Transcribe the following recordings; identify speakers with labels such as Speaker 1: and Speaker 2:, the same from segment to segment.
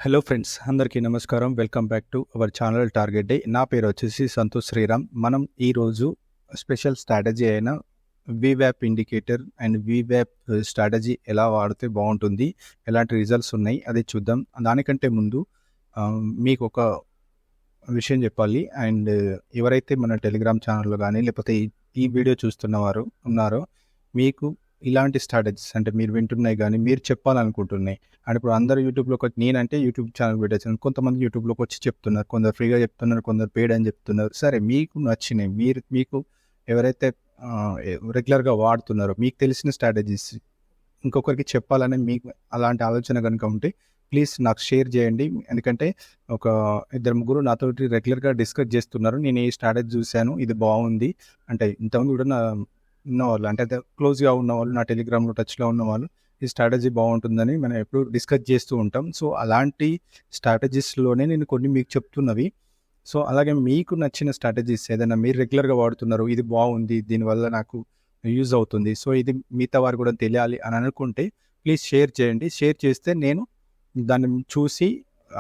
Speaker 1: Hello friends, అందరికీ నమస్కారం. Welcome back to our channel target day. నా పేరు వచ్చేసి సంతోష్ శ్రీరామ్. మనం ఈరోజు స్పెషల్ స్ట్రాటజీ అయిన వీవ్యాప్ ఇండికేటర్ అండ్ వీవ్యాప్ స్ట్రాటజీ ఎలా వాడితే బాగుంటుంది, ఎలాంటి రిజల్ట్స్ ఉన్నాయి అది చూద్దాం. దానికంటే ముందు మీకు ఒక విషయం చెప్పాలి. అండ్ ఎవరైతే మన టెలిగ్రామ్ ఛానల్లో కానీ లేకపోతే ఈ వీడియో చూస్తున్నవారు ఉన్నారో, మీకు ఇలాంటి స్ట్రాటజీస్ అంటే మీరు వింటున్నాయి కానీ మీరు చెప్పాలనుకుంటున్నాయి. అండ్ ఇప్పుడు అందరు యూట్యూబ్లోకి వచ్చి, నేనంటే యూట్యూబ్ ఛానల్ పెట్టేసాను, కొంతమంది యూట్యూబ్లోకి వచ్చి చెప్తున్నారు, కొందరు ఫ్రీగా చెప్తున్నారు, కొందరు పెయిడ్ అని చెప్తున్నారు. సరే, మీకు నచ్చినాయి, మీకు ఎవరైతే రెగ్యులర్గా వాడుతున్నారో మీకు తెలిసిన స్ట్రాటజీస్ ఇంకొకరికి చెప్పాలని మీకు అలాంటి ఆలోచన కనుక ఉంటే ప్లీజ్ నాకు షేర్ చేయండి. ఎందుకంటే ఒక ఇద్దరు ముగ్గురు నాతోటి రెగ్యులర్గా డిస్కస్ చేస్తున్నారు. నేను ఈ స్ట్రాటజీ చూశాను, ఇది బాగుంది అంటే ఇంతకుముందు కూడా ఉన్నవాళ్ళు, అంటే క్లోజ్గా ఉన్నవాళ్ళు, నా టెలిగ్రామ్లో టచ్లో ఉన్నవాళ్ళు, ఈ స్ట్రాటజీ బాగుంటుందని మనం ఎప్పుడు డిస్కస్ చేస్తూ ఉంటాం. సో అలాంటి స్ట్రాటజీస్లోనే నేను కొన్ని మీకు చెప్తున్నవి. సో అలాగే మీకు నచ్చిన స్ట్రాటజీస్ ఏదైనా మీరు రెగ్యులర్గా వాడుతున్నారు, ఇది బాగుంది, దీనివల్ల నాకు యూజ్ అవుతుంది, సో ఇది మిగతా వారు కూడా తెలియాలి అని అనుకుంటే ప్లీజ్ షేర్ చేయండి. షేర్ చేస్తే నేను దాన్ని చూసి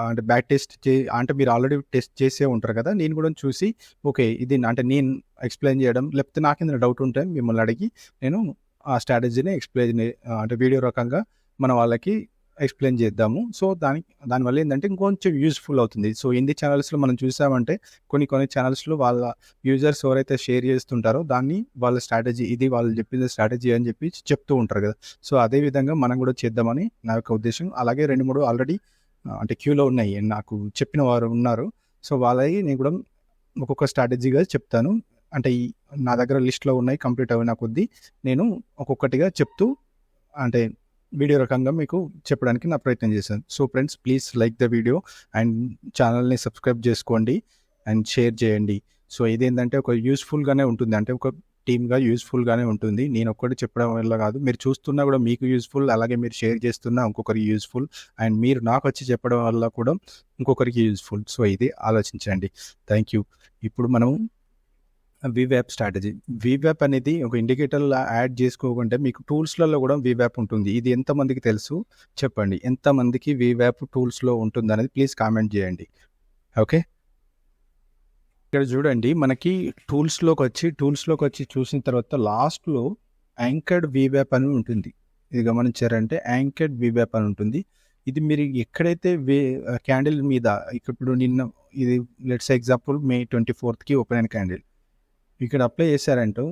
Speaker 1: అంటే బ్యాక్ టెస్ట్ అంటే మీరు ఆల్రెడీ టెస్ట్ చేసే ఉంటారు కదా, నేను కూడా చూసి ఓకే ఇది అంటే నేను ఎక్స్ప్లెయిన్ చేయడం, లేకపోతే నాకు ఏదైనా డౌట్ ఉంటే మిమ్మల్ని అడిగి నేను ఆ స్ట్రాటజీని ఎక్స్ప్లెయిన్ అంటే వీడియో రకంగా మన వాళ్ళకి ఎక్స్ప్లెయిన్ చేద్దాము. సో దానివల్ల ఏంటంటే ఇంకొంచెం యూజ్ఫుల్ అవుతుంది. సో హిందీ ఛానల్స్లో మనం చూసామంటే కొన్ని ఛానల్స్లో వాళ్ళ యూజర్స్ ఎవరైతే షేర్ చేస్తుంటారో దాన్ని వాళ్ళ స్ట్రాటజీ, ఇది వాళ్ళు చెప్పిన స్ట్రాటజీ అని చెప్పి చెప్తూ ఉంటారు కదా. సో అదేవిధంగా మనం కూడా చేద్దామని నా యొక్క ఉద్దేశం. అలాగే 2-3 ఆల్రెడీ అంటే క్యూలో ఉన్నాయి, నాకు చెప్పిన వారు ఉన్నారు. సో వాళ్ళకి నేను కూడా ఒక్కొక్క స్ట్రాటజీగా చెప్తాను. అంటే నా దగ్గర లిస్ట్లో ఉన్నాయి, కంప్లీట్ అయిన కొద్దీ నేను ఒక్కొక్కటిగా చెప్తూ అంటే వీడియో రకంగా మీకు చెప్పడానికి నా ప్రయత్నం చేశాను. So friends, please like the video and ఛానల్ని సబ్స్క్రైబ్ చేసుకోండి అండ్ షేర్ చేయండి. సో ఇదేంటంటే ఒక యూస్ఫుల్గానే ఉంటుంది, అంటే ఒక టీమ్గా యూస్ఫుల్గానే ఉంటుంది. నేను ఒక్కటి చెప్పడం వల్ల కాదు, మీరు చూస్తున్నా కూడా మీకు యూస్ఫుల్, అలాగే మీరు షేర్ చేస్తున్నా ఇంకొకరికి యూస్ఫుల్, అండ్ మీరు నాకు వచ్చి చెప్పడం వల్ల కూడా ఇంకొకరికి యూస్ఫుల్. సో ఇది ఆలోచించండి. Thank you. ఇప్పుడు మనం వీవ్యాప్ స్ట్రాటజీ. వీవ్యాప్ అనేది ఒక ఇండికేటర్లో యాడ్ చేసుకోకుంటే మీకు టూల్స్లలో కూడా వీవ్యాప్ ఉంటుంది. ఇది ఎంతమందికి తెలుసు చెప్పండి, ఎంతమందికి వీవ్యాప్ టూల్స్లో ఉంటుంది అనేది ప్లీజ్ కామెంట్ చేయండి. ఓకే, ఇక్కడ చూడండి, మనకి టూల్స్లోకి వచ్చి చూసిన తర్వాత లాస్ట్లో యాంకర్డ్ వీవ్యాప్ అని ఉంటుంది. ఇది గమనించారంటే యాంకర్డ్ వీవ్యాప్ అని ఉంటుంది. ఇది మీరు ఎక్కడైతే క్యాండిల్ మీద, ఇప్పుడు నిన్న ఇది let's example May 24th open అయిన క్యాండిల్ ఇక్కడ అప్లై చేశారంటూ,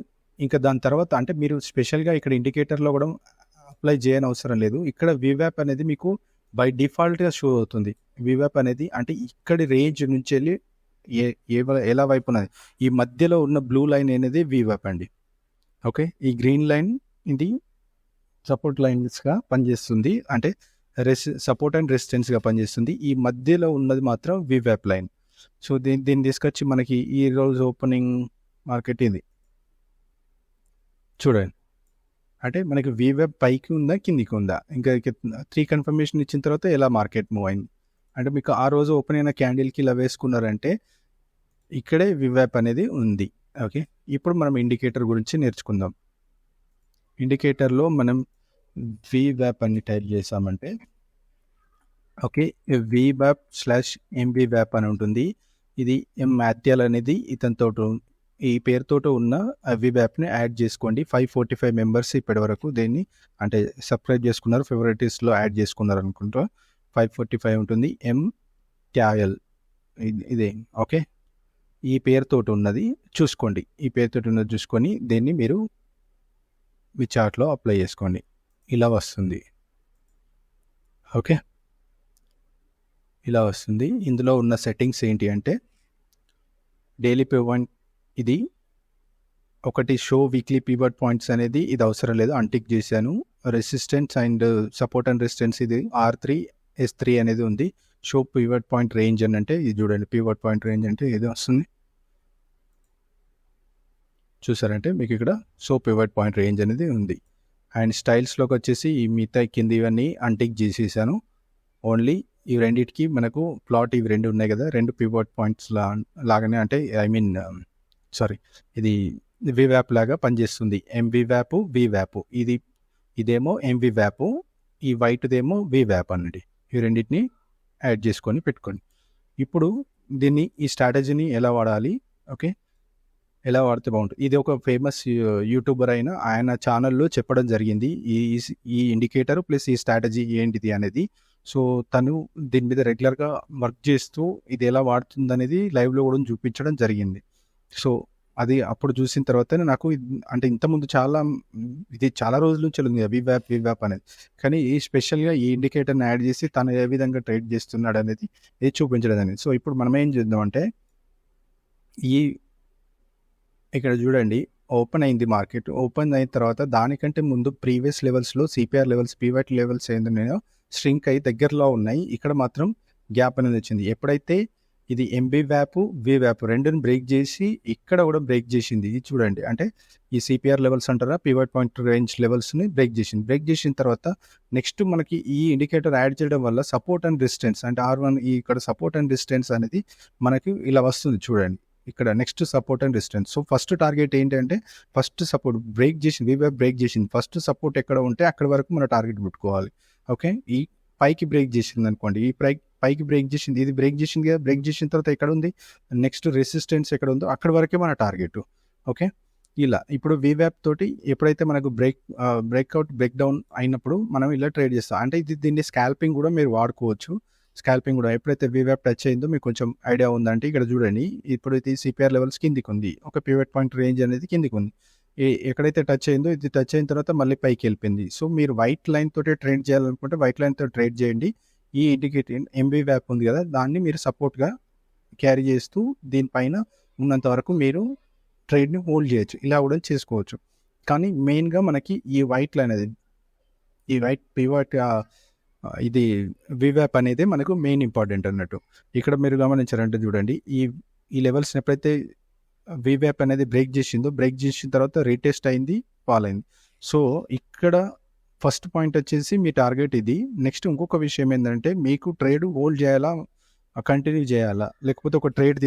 Speaker 1: ఇంకా దాని తర్వాత అంటే మీరు స్పెషల్గా ఇక్కడ ఇండికేటర్లో కూడా అప్లై చేయని అవసరం లేదు. ఇక్కడ వీవ్యాప్ అనేది మీకు బై డిఫాల్ట్గా షో అవుతుంది. వీవ్యాప్ అనేది అంటే ఇక్కడి రేంజ్ నుంచి వెళ్ళి ఎలా వైపు ఉన్నది, ఈ మధ్యలో ఉన్న బ్లూ లైన్ అనేది వీవ్యాప్ అండి. ఓకే, ఈ గ్రీన్ లైన్ ఇది సపోర్ట్ లైన్స్గా పనిచేస్తుంది, అంటే సపోర్ట్ అండ్ రెసిస్టెన్స్గా పనిచేస్తుంది. ఈ మధ్యలో ఉన్నది మాత్రం వీవ్యాప్ లైన్. సో దీన్ని తీసుకొచ్చి మనకి ఈ రోజు ఓపెనింగ్ మార్కెట్ ఇది చూడండి, అంటే మనకి వీవ్యాప్ పైకి ఉందా కిందికి ఉందా, ఇంకా 3 కన్ఫర్మేషన్ ఇచ్చిన తర్వాత ఎలా మార్కెట్ మూవ్ అయింది. అంటే మీకు ఆ రోజు ఓపెన్ అయిన క్యాండిల్కి ఇలా వేసుకున్నారంటే ఇక్కడే వీవ్యాప్ అనేది ఉంది. ఓకే, ఇప్పుడు మనం ఇండికేటర్ గురించి నేర్చుకుందాం. ఇండికేటర్లో మనం వీవ్యాప్ అని టైప్ చేసామంటే ఓకే, VWAP/MVWAP అని ఉంటుంది. ఇది మాథ్యాల్ అనేది ఇతనితో ఈ పేరుతో ఉన్న వీవ్యాప్ని యాడ్ చేసుకోండి. 545 మెంబర్స్ ఇప్పటి వరకు దీన్ని అంటే సబ్స్క్రైబ్ చేసుకున్నారు, ఫేవరెటిస్లో యాడ్ చేసుకున్నారు అనుకుంటా. 545 ఉంటుంది. MTAL ఇదే. ఓకే, ఈ పేరుతో ఉన్నది చూసుకోండి, ఈ పేరుతో ఉన్నది చూసుకొని దీన్ని మీరు మీ చార్ట్లో అప్లై చేసుకోండి. ఇలా వస్తుంది. ఓకే, ఇలా వస్తుంది. ఇందులో ఉన్న సెట్టింగ్స్ ఏంటి అంటే డైలీ పివట్, ఇది ఒకటి షో వీక్లీ పివట్ పాయింట్స్ అనేది ఇది అవసరం లేదు, అన్టిక్ చేశాను. Resistance and support and resistance ఇది R3 S3 అనేది ఉంది. షో పివట్ పాయింట్ రేంజ్ అని అంటే ఇది చూడండి, పివట్ పాయింట్ రేంజ్ అంటే ఇది వస్తుంది. చూసారంటే మీకు ఇక్కడ షో పివట్ పాయింట్ రేంజ్ అనేది ఉంది. అండ్ స్టైల్స్లోకి వచ్చేసి ఈ మిగతా కింద ఇవన్నీ అన్టిక్ చేసేసాను. ఓన్లీ ఈ రెండింటికి మనకు ప్లాట్ ఇవి 2 ఉన్నాయి కదా, 2 పివట్ పాయింట్స్ లాగానే, అంటే ఇది వీవ్యాప్ లాగా పనిచేస్తుంది. MVWAP, VWAP, ఇదేమో MVWAP, ఈ వైట్దేమో వీవ్యాప్ అన్నది. ఈ రెండింటిని యాడ్ చేసుకొని పెట్టుకోండి. ఇప్పుడు దీన్ని ఈ స్ట్రాటజీని ఎలా వాడాలి, ఓకే, ఎలా వాడితే బాగుంటుంది. ఇది ఒక ఫేమస్ యూట్యూబర్ అయిన ఆయన ఛానల్లో చెప్పడం జరిగింది ఈ ఇండికేటర్ ప్లస్ ఈ స్ట్రాటజీ ఏంటిది అనేది. సో తను దీని మీద రెగ్యులర్గా వర్క్ చేస్తూ ఇది ఎలా వాడుతుంది అనేది లైవ్లో కూడా చూపించడం జరిగింది. సో అది అప్పుడు చూసిన తర్వాతనే నాకు అంటే ఇంతకుముందు ఇది చాలా రోజుల నుంచి ఉంది వివ్యాప్ అనేది, కానీ ఈ స్పెషల్గా ఈ ఇండికేటర్ని యాడ్ చేసి తను ఏ విధంగా ట్రేడ్ చేస్తున్నాడు అనేది ఇది చూపించడం అనేది. సో ఇప్పుడు మనం ఏం చేద్దామంటే ఇక్కడ చూడండి, ఓపెన్ అయింది మార్కెట్. ఓపెన్ అయిన తర్వాత దానికంటే ముందు ప్రీవియస్ లెవెల్స్లో సిపిఆర్ లెవెల్స్, పీవైట్ లెవెల్స్ ఏంటో స్ట్రింక్ అయ్యి దగ్గరలో ఉన్నాయి. ఇక్కడ మాత్రం గ్యాప్ అనేది వచ్చింది. ఎప్పుడైతే ఇది వివ్యాప్ రెండుని బ్రేక్ చేసి ఇక్కడ కూడా బ్రేక్ చేసింది. ఇది చూడండి, అంటే ఈ సిపిఆర్ లెవెల్స్ అంటారా, పీవైట్ పాయింట్ రేంజ్ లెవెల్స్ని బ్రేక్ చేసింది. బ్రేక్ చేసిన తర్వాత నెక్స్ట్ మనకి ఈ ఇండికేటర్ యాడ్ చేయడం వల్ల సపోర్ట్ అండ్ రెసిస్టెన్స్ అంటే R1 ఇక్కడ సపోర్ట్ అండ్ రెసిస్టెన్స్ అనేది మనకి ఇలా వస్తుంది చూడండి. ఇక్కడ next support and resistance. So first target ఏంటంటే ఫస్ట్ సపోర్ట్ బ్రేక్ చేసింది, వివ్యాప్ బ్రేక్ చేసింది. ఫస్ట్ సపోర్ట్ ఎక్కడ ఉంటే అక్కడ వరకు మన టార్గెట్ పెట్టుకోవాలి. ఓకే, ఈ పైకి బ్రేక్ చేసింది అనుకోండి, ఈ పైకి బ్రేక్ చేసింది, ఇది బ్రేక్ చేసింది కదా, బ్రేక్ చేసిన తర్వాత ఎక్కడ ఉంది నెక్స్ట్ రెసిస్టెన్స్ ఎక్కడ ఉందో అక్కడ వరకే మన టార్గెట్. ఓకే, ఇలా ఇప్పుడు వివ్యాప్ తోటి ఎప్పుడైతే మనకు బ్రేక్అవుట్ బ్రేక్ డౌన్ అయినప్పుడు మనం ఇలా ట్రేడ్ చేస్తాం. అంటే దీన్ని స్కాల్పింగ్ కూడా మీరు వాడుకోవచ్చు. స్కాల్పింగ్ కూడా ఎప్పుడైతే వివ్యాప్ టచ్ అయిందో మీకు కొంచెం ఐడియా ఉందంటే ఇక్కడ చూడండి, ఇప్పుడు ఇది సిపిఆర్ లెవెల్స్ కిందికి ఉంది, ఒక పివట్ పాయింట్ రేంజ్ అనేది కిందికి ఉంది. ఎక్కడైతే టచ్ అయిందో ఇది టచ్ అయిన తర్వాత మళ్ళీ పైకి వెళ్ళిపోయింది. సో మీరు వైట్ లైన్ తోటి ట్రేడ్ చేయాలనుకుంటే వైట్ లైన్ తోటి ట్రేడ్ చేయండి. ఈ ఇండికేటర్ వివ్యాప్ ఉంది కదా, దాన్ని మీరు సపోర్ట్గా క్యారీ చేస్తూ దీనిపైన ఉన్నంత వరకు మీరు ట్రేడ్ని హోల్డ్ చేయొచ్చు. ఇలా కూడా చేసుకోవచ్చు. కానీ మెయిన్గా మనకి ఈ వైట్ లైన్ అనేది, ఈ వైట్ పివట్ ఇది వివ్యాప్ అనేది మనకు మెయిన్ ఇంపార్టెంట్ అన్నట్టు. ఇక్కడ మీరు గమనించారంటే చూడండి, ఈ లెవెల్స్ని ఎప్పుడైతే వివ్యాప్ అనేది బ్రేక్ చేసిందో, బ్రేక్ చేసిన తర్వాత రీటెస్ట్ అయింది, ఫాల్ అయింది. సో ఇక్కడ ఫస్ట్ పాయింట్ వచ్చేసి మీ టార్గెట్ ఇది. నెక్స్ట్ ఇంకొక విషయం ఏంటంటే మీకు ట్రేడ్ హోల్డ్ చేయాలా, కంటిన్యూ చేయాలా, లేకపోతే ఒక ట్రేడ్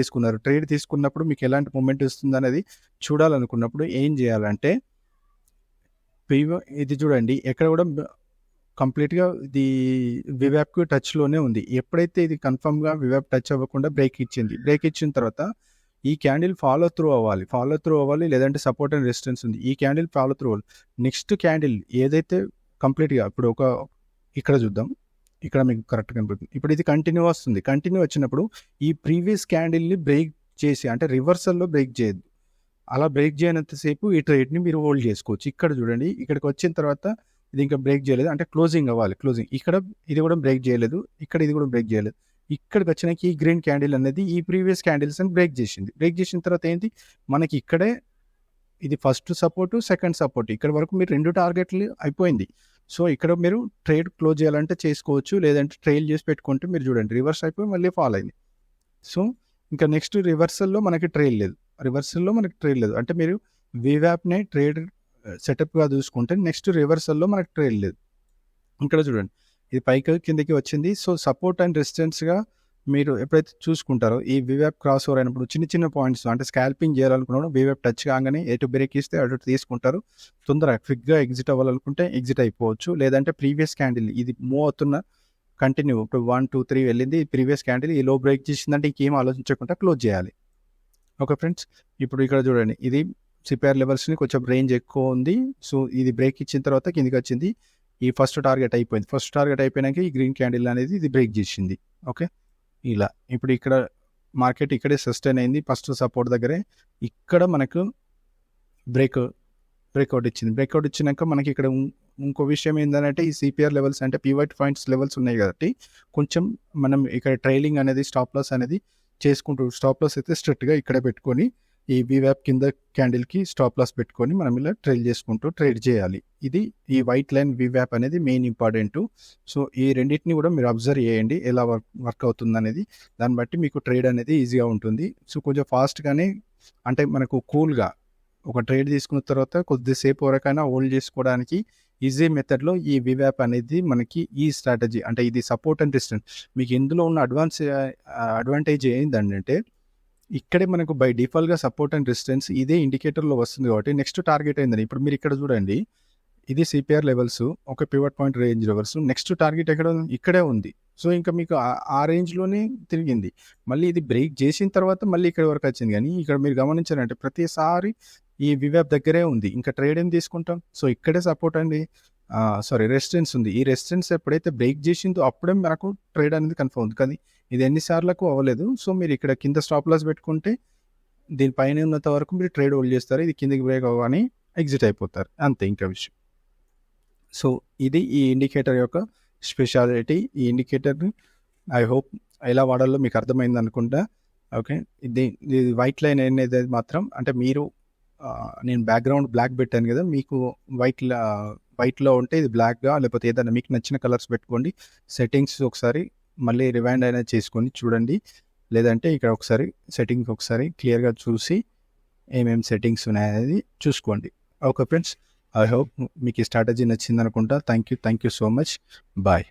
Speaker 1: తీసుకున్నప్పుడు మీకు ఎలాంటి మూమెంట్ వస్తుంది అనేది చూడాలనుకున్నప్పుడు ఏం చేయాలంటే ఇది చూడండి, ఎక్కడ కూడా కంప్లీట్గా ఇది వివ్యాప్కి టచ్లోనే ఉంది. ఎప్పుడైతే ఇది కన్ఫర్మ్గా వివ్యాప్ టచ్ అవ్వకుండా బ్రేక్ ఇచ్చిన తర్వాత ఈ క్యాండిల్ ఫాలో త్రూ అవ్వాలి, లేదంటే సపోర్ట్ అండ్ రెసిస్టెన్స్ ఉంది, ఈ క్యాండిల్ ఫాలో త్రూ అవ్వాలి. నెక్స్ట్ క్యాండిల్ ఏదైతే కంప్లీట్గా ఇప్పుడు ఇక్కడ చూద్దాం, ఇక్కడ మీకు కరెక్ట్ కనిపిస్తుంది. ఇప్పుడు ఇది కంటిన్యూ వచ్చినప్పుడు ఈ ప్రీవియస్ క్యాండిల్ని బ్రేక్ చేసి, అంటే రివర్సల్లో బ్రేక్ చేయొద్దు. అలా బ్రేక్ చేయనంతసేపు ఈ ట్రేడ్ని మీరు హోల్డ్ చేసుకోవచ్చు. ఇక్కడ చూడండి, ఇక్కడికి వచ్చిన తర్వాత ఇది ఇంకా బ్రేక్ చేయలేదు, అంటే క్లోజింగ్ అవ్వాలి. ఇక్కడ ఇది కూడా బ్రేక్ చేయలేదు, ఇక్కడ ఇది కూడా బ్రేక్ చేయలేదు. ఇక్కడికి వచ్చినాక ఈ గ్రీన్ క్యాండిల్ అనేది ఈ ప్రీవియస్ క్యాండిల్స్ అని బ్రేక్ చేసిన తర్వాత ఏంటి, మనకి ఇక్కడే ఇది ఫస్ట్ సపోర్టు, సెకండ్ సపోర్ట్, ఇక్కడ వరకు మీరు 2 టార్గెట్లు అయిపోయింది. సో ఇక్కడ మీరు ట్రేడ్ క్లోజ్ చేయాలంటే చేసుకోవచ్చు, లేదంటే ట్రైల్ చేసి పెట్టుకుంటే మీరు చూడండి రివర్స్ అయిపోయి మళ్ళీ ఫాల్ అయింది. సో ఇంకా నెక్స్ట్ రివర్సల్లో మనకి ట్రైల్ లేదు, అంటే మీరు వివ్యాప్నే ట్రేడ్ సెటప్గా చూసుకుంటే నెక్స్ట్ రివర్సల్లో మనకి ట్రేడ్ లేదు. ఇక్కడ చూడండి, ఇది పైకి కిందకి వచ్చింది. సో సపోర్ట్ అండ్ రెసిస్టెన్స్గా మీరు ఎప్పుడైతే చూసుకుంటారో ఈ వివ్యాప్ క్రాస్ ఓవర్ అయినప్పుడు చిన్న పాయింట్స్, అంటే స్కాల్పింగ్ చేయాలనుకున్నాడు, వివ్యాప్ టచ్ కాగానే ఎటు బ్రేక్ ఇస్తే అటు తీసుకుంటారు. తొందరగా క్విక్గా ఎగ్జిట్ అవ్వాలనుకుంటే ఎగ్జిట్ అయిపోవచ్చు, లేదంటే ప్రీవియస్ క్యాండిల్ ఇది మూవ్ అవుతున్న కంటిన్యూ ఇప్పుడు 1 2 3 వెళ్ళింది, ప్రీవియస్ క్యాండిల్ ఈ లో బ్రేక్ చేసిందంటే ఇంకేం ఆలోచించకుండా క్లోజ్ చేయాలి. ఓకే ఫ్రెండ్స్, ఇప్పుడు ఇక్కడ చూడండి, ఇది సిపిఆర్ లెవెల్స్ని కొంచెం రేంజ్ ఎక్కువ ఉంది. సో ఇది బ్రేక్ ఇచ్చిన తర్వాత కిందికి వచ్చింది, ఈ ఫస్ట్ టార్గెట్ అయిపోయినాక ఈ గ్రీన్ క్యాండిల్ అనేది ఇది బ్రేక్ చేసింది. ఓకే, ఇలా ఇప్పుడు ఇక్కడ మార్కెట్ ఇక్కడే సస్టైన్ అయింది, ఫస్ట్ సపోర్ట్ దగ్గరే. ఇక్కడ మనకు బ్రేక్అవుట్ ఇచ్చినాక మనకి ఇక్కడ ఇంకో విషయం ఏంటంటే ఈ సిపిఆర్ లెవెల్స్ అంటే పీవైట్ పాయింట్స్ లెవెల్స్ ఉన్నాయి కాబట్టి కొంచెం మనం ఇక్కడ ట్రైలింగ్ అనేది స్టాప్ లాస్ అనేది చేసుకుంటూ, స్టాప్ లాస్ అయితే స్ట్రిక్ట్గా ఇక్కడే పెట్టుకొని ఈ వివ్యాప్ కింద క్యాండిల్కి స్టాప్ లాస్ పెట్టుకొని మనం ఇలా ట్రైల్ చేసుకుంటూ ట్రేడ్ చేయాలి. ఇది ఈ వైట్ లైన్ వివ్యాప్ అనేది మెయిన్ ఇంపార్టెంట్. సో ఈ రెండింటిని కూడా మీరు అబ్జర్వ్ చేయండి ఎలా వర్క్ అవుతుంది అనేది, దాన్ని బట్టి మీకు ట్రేడ్ అనేది ఈజీగా ఉంటుంది. సో కొంచెం ఫాస్ట్గానే, అంటే మనకు కూల్గా ఒక ట్రేడ్ తీసుకున్న తర్వాత కొద్దిసేపు వరకైనా హోల్డ్ చేసుకోవడానికి ఈజీ మెథడ్లో ఈ వివ్యాప్ అనేది మనకి ఈ స్ట్రాటజీ, అంటే ఇది సపోర్ట్ అండ్ రెసిస్టెన్స్. మీకు ఇందులో ఉన్న అడ్వాంటేజ్ ఏంటంటే ఇక్కడే మనకు బై డిఫాల్ట్గా సపోర్ట్ అండ్ రెసిస్టెన్స్ ఇదే ఇండికేటర్లో వస్తుంది కాబట్టి నెక్స్ట్ టార్గెట్ అయిందని. ఇప్పుడు మీరు ఇక్కడ చూడండి, ఇది సిపిఆర్ లెవెల్స్, ఒక pivot point range levels. Next target ఎక్కడ ఉంది? ఇక్కడే ఉంది. సో ఇంకా మీకు ఆ రేంజ్లోనే తిరిగింది. మళ్ళీ ఇది బ్రేక్ చేసిన తర్వాత మళ్ళీ ఇక్కడ వరకు వచ్చింది. కానీ ఇక్కడ మీరు గమనించారంటే ప్రతిసారి ఈ వివాప్ దగ్గరే ఉంది. ఇంకా ట్రేడ్ ఏం తీసుకుంటాం? సో ఇక్కడే సపోర్ట్ అండి, రెసిస్టెన్స్ ఉంది. ఈ రెసిస్టెన్స్ ఎప్పుడైతే బ్రేక్ చేసిందో అప్పుడే మనకు ట్రేడ్ అనేది కన్ఫర్మ్ ఉంది. కానీ ఇది ఎన్నిసార్లకు అవ్వలేదు. సో మీరు ఇక్కడ కింద స్టాప్ లాస్ పెట్టుకుంటే దీనిపైన ఉన్నంత వరకు మీరు ట్రేడ్ హోల్డ్ చేస్తారు. ఇది కిందకి బ్రేక్ అవ్వగానే ఎగ్జిట్ అయిపోతారు, అంతే ఇంకా విషయం. సో ఇది ఈ ఇండికేటర్ యొక్క స్పెషాలిటీ. ఈ ఇండికేటర్ని ఐ హోప్ ఎలా వాడాలో మీకు అర్థమైంది అనుకుంటా. ఓకే, ఇది వైట్ లైన్ అనేది మాత్రం అంటే మీరు నేను బ్యాక్గ్రౌండ్ బ్లాక్ పెట్టాను కదా, మీకు వైట్లో ఉంటే ఇది బ్లాక్గా, లేకపోతే ఏదైనా మీకు నచ్చిన కలర్స్ పెట్టుకోండి. సెట్టింగ్స్ ఒకసారి మళ్ళీ రివైండ్ అయినా చేసుకొని చూడండి, లేదంటే ఇక్కడ ఒకసారి సెట్టింగ్స్ ఒకసారి క్లియర్గా చూసి ఏమేమి సెట్టింగ్స్ ఉన్నాయనేది చూసుకోండి. ఓకే ఫ్రెండ్స్, ఐ హోప్ మీకు ఈ స్ట్రాటజీ నచ్చింది అనుకుంటా. Thank you so much. Bye.